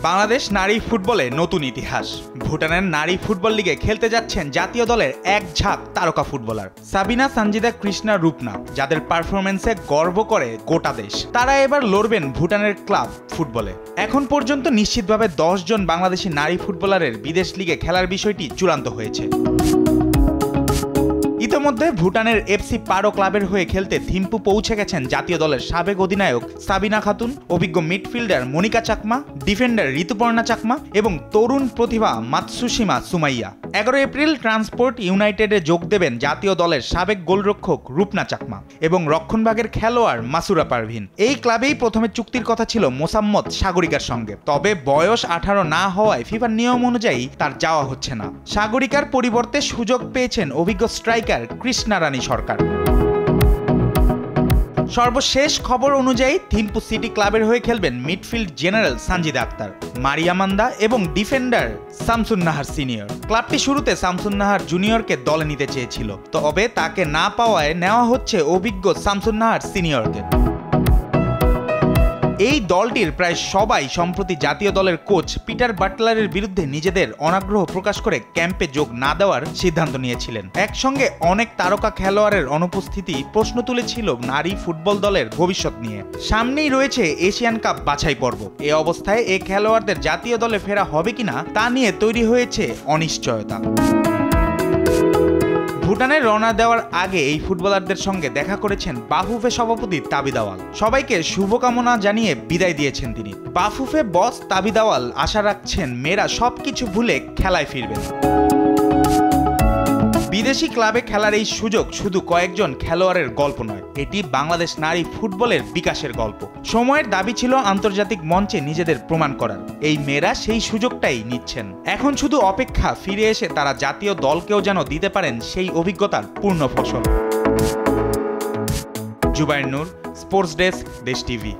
বাংলাদেশ নারী ফুটবলে নতুন ইতিহাস। ভুটানের নারী ফুটবল লিগে খেলতে যাচ্ছেন জাতীয় দলের এক ঝাঁক তারকা ফুটবলার সাবিনা, সানজিদা, কৃষ্ণা, রূপনা, যাদের পারফরমেন্সে গর্ব করে গোটা দেশ। তারা এবার লড়বেন ভুটানের ক্লাব ফুটবলে। এখন পর্যন্ত নিশ্চিতভাবে 10 জন বাংলাদেশি নারী ফুটবলারের বিদেশ লিগে খেলার বিষয়টি চূড়ান্ত হয়েছে। ইতোমধ্যে ভুটানের এফসি পারো ক্লাবের হয়ে খেলতে থিম্পু পৌঁছে গেছেন জাতীয় দলের সাবেক অধিনায়ক সাবিনা খাতুন, অভিজ্ঞ মিডফিল্ডার মনিকা চাকমা, ডিফেন্ডার ঋতুপর্ণা চাকমা এবং তরুণ প্রতিভা মাতসুশিমা সুমাইয়া। 11 এপ্রিল ট্রান্সপোর্ট ইউনাইটেডে যোগ দেবেন জাতীয় দলের সাবেক গোলরক্ষক রূপনা চাকমা এবং রক্ষণভাগের খেলোয়াড় মাসুরা পারভিন। এই ক্লাবেই প্রথমে চুক্তির কথা ছিল মোসাম্মদ সাগরিকার সঙ্গে, তবে বয়স 18 না হওয়ায় ফিফার নিয়ম অনুযায়ী তার যাওয়া হচ্ছে না। সাগরিকার পরিবর্তে সুযোগ পেয়েছেন অভিজ্ঞ স্ট্রাইকার কৃষ্ণা রানী সরকার। সর্বশেষ খবর অনুযায়ী থিম্পু সিটি ক্লাবের হয়ে খেলবেন মিডফিল্ড জেনারেল সানজিদা আক্তার, মারিয়ামান্দা এবং ডিফেন্ডার শামসুন নাহার সিনিয়র। ক্লাবটি শুরুতে শামসুন নাহার জুনিয়রকে দলে নিতে চেয়েছিল, তবে তাকে না পাওয়ায় নেওয়া হচ্ছে অভিজ্ঞ শামসুন নাহার সিনিয়রকে। এই দলটির প্রায় সবাই সম্প্রতি জাতীয় দলের কোচ পিটার বাটলারের বিরুদ্ধে নিজেদের অনাগ্রহ প্রকাশ করে ক্যাম্পে যোগ না দেওয়ার সিদ্ধান্ত নিয়েছিলেন। একসঙ্গে অনেক তারকা খেলোয়াড়ের অনুপস্থিতি প্রশ্ন তুলেছিল নারী ফুটবল দলের ভবিষ্যৎ নিয়ে। সামনেই রয়েছে এশিয়ান কাপ বাছাই পর্ব। এ অবস্থায় এই খেলোয়াড়দের জাতীয় দলে ফেরা হবে কিনা তা নিয়ে তৈরি হয়েছে অনিশ্চয়তা। ভুটানে রওনা দেওয়ার আগে এই ফুটবলারদের সঙ্গে দেখা করেছেন বাফুফে সভাপতি তাবিদাওয়াল। সবাইকে শুভকামনা জানিয়ে বিদায় দিয়েছেন তিনি। বাফুফে বস তাবিদাওয়াল আশা রাখছেন মেয়েরা সবকিছু ভুলে খেলায় ফিরবেন। বিদেশি ক্লাবে খেলার এই সুযোগ শুধু কয়েকজন খেলোয়াড়ের গল্প নয়, এটি বাংলাদেশ নারী ফুটবলের বিকাশের গল্প। সময়ের দাবি ছিল আন্তর্জাতিক মঞ্চে নিজেদের প্রমাণ করার। এই মেয়েরা সেই সুযোগটাই নিচ্ছেন। এখন শুধু অপেক্ষা, ফিরে এসে তারা জাতীয় দলকেও যেন দিতে পারেন সেই অভিজ্ঞতার পূর্ণ ফসল। জুবায়ের নূর, স্পোর্টস ডেস্ক, দেশ টিভি।